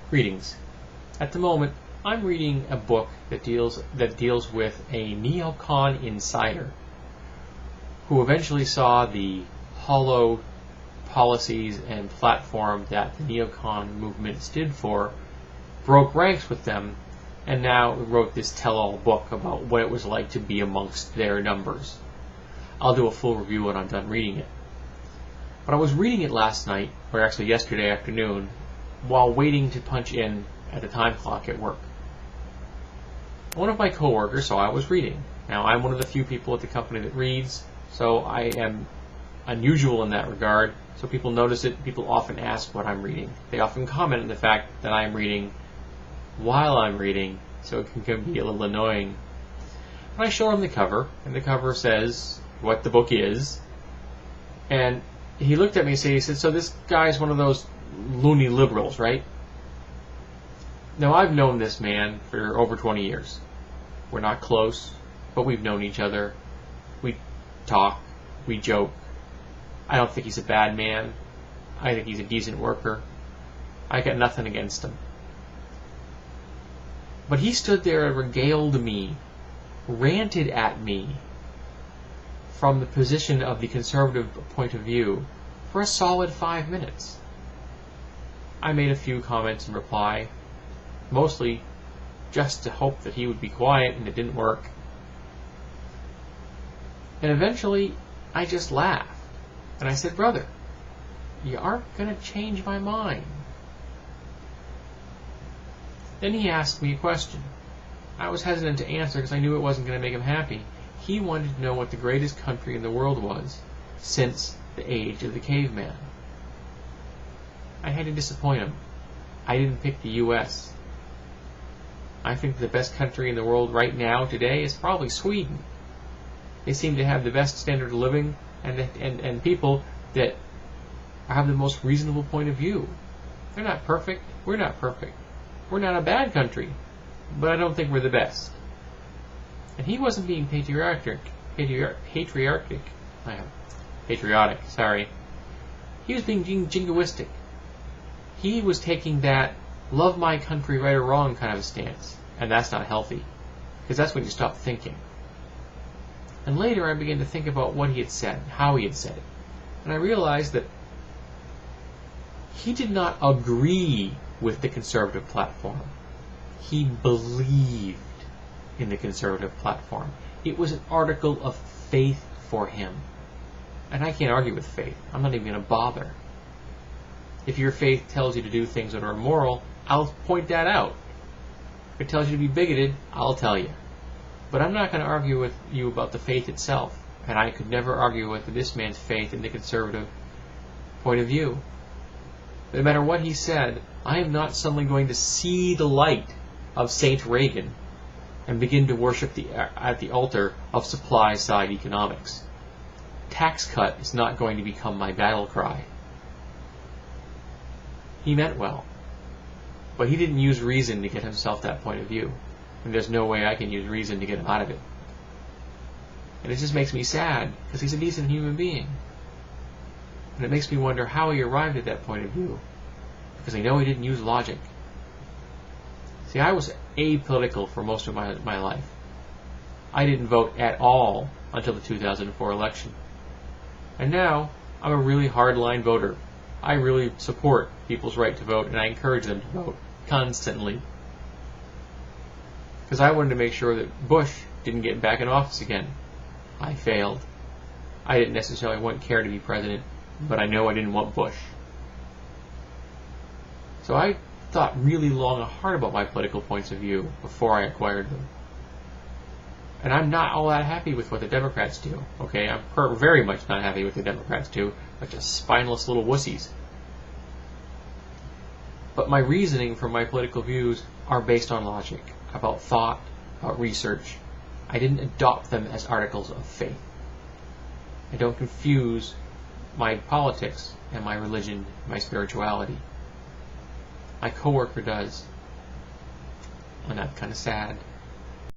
Greetings. At the moment, I'm reading a book that deals with a neocon insider who eventually saw the hollow policies and platform that the neocon movement stood for, broke ranks with them, and now wrote this tell-all book about what it was like to be amongst their numbers. I'll do a full review when I'm done reading it. But I was reading it last night, or actually yesterday afternoon, while waiting to punch in at the time clock at work. One of my coworkers saw I was reading. Now, I'm one of the few people at the company that reads, so I am unusual in that regard, so people notice it. People often ask what I'm reading. They often comment on the fact that I am reading while I'm reading, so it can be a little annoying. And I show him the cover, and the cover says what the book is, and he looked at me and he said, so this guy's one of those loony liberals, right? Now, I've known this man for over 20 years. We're not close, but we've known each other. We talk, we joke. I don't think he's a bad man. I think he's a decent worker. I got nothing against him. But he stood there and regaled me, ranted at me from the position of the conservative point of view for a solid 5 minutes. I made a few comments in reply, mostly just to hope that he would be quiet, and it didn't work. And eventually, I just laughed. And I said, brother, you aren't going to change my mind. Then he asked me a question. I was hesitant to answer because I knew it wasn't going to make him happy. He wanted to know what the greatest country in the world was since the age of the caveman. I had to disappoint him. I didn't pick the U.S. I think the best country in the world right now, today, is probably Sweden. They seem to have the best standard of living and people that have the most reasonable point of view. They're not perfect. We're not perfect. We're not a bad country, but I don't think we're the best. And he wasn't being patriotic. Sorry. He was being jingoistic. He was taking that love my country right or wrong kind of a stance, and that's not healthy, because that's when you stop thinking. And later I began to think about what he had said, how he had said it, and I realized that he did not agree with the conservative platform. He believed in the conservative platform. It was an article of faith for him. And I can't argue with faith. I'm not even going to bother. If your faith tells you to do things that are immoral, I'll point that out. If it tells you to be bigoted, I'll tell you. But I'm not going to argue with you about the faith itself. And I could never argue with this man's faith in the conservative point of view. No matter what he said, I am not suddenly going to see the light of Saint Reagan and begin to worship at the altar of supply-side economics. Tax cut is not going to become my battle cry. He meant well, but he didn't use reason to get himself that point of view, and there's no way I can use reason to get him out of it. And it just makes me sad, because he's a decent human being. And it makes me wonder how he arrived at that point of view, because I know he didn't use logic. See, I was apolitical for most of my life. I didn't vote at all until the 2004 election. And now, I'm a really hardline voter. I really support people's right to vote, and I encourage them to vote constantly. Because I wanted to make sure that Bush didn't get back in office again. I failed. I didn't necessarily care to be president, but I know I didn't want Bush. So I thought really long and hard about my political points of view before I acquired them. And I'm not all that happy with what the Democrats do. Okay, I'm very much not happy with the Democrats do. Bunch of spineless little wussies. But my reasoning for my political views are based on logic, about thought, about research. I didn't adopt them as articles of faith. I don't confuse my politics and my religion, my spirituality. My coworker does. And I'm kind of sad.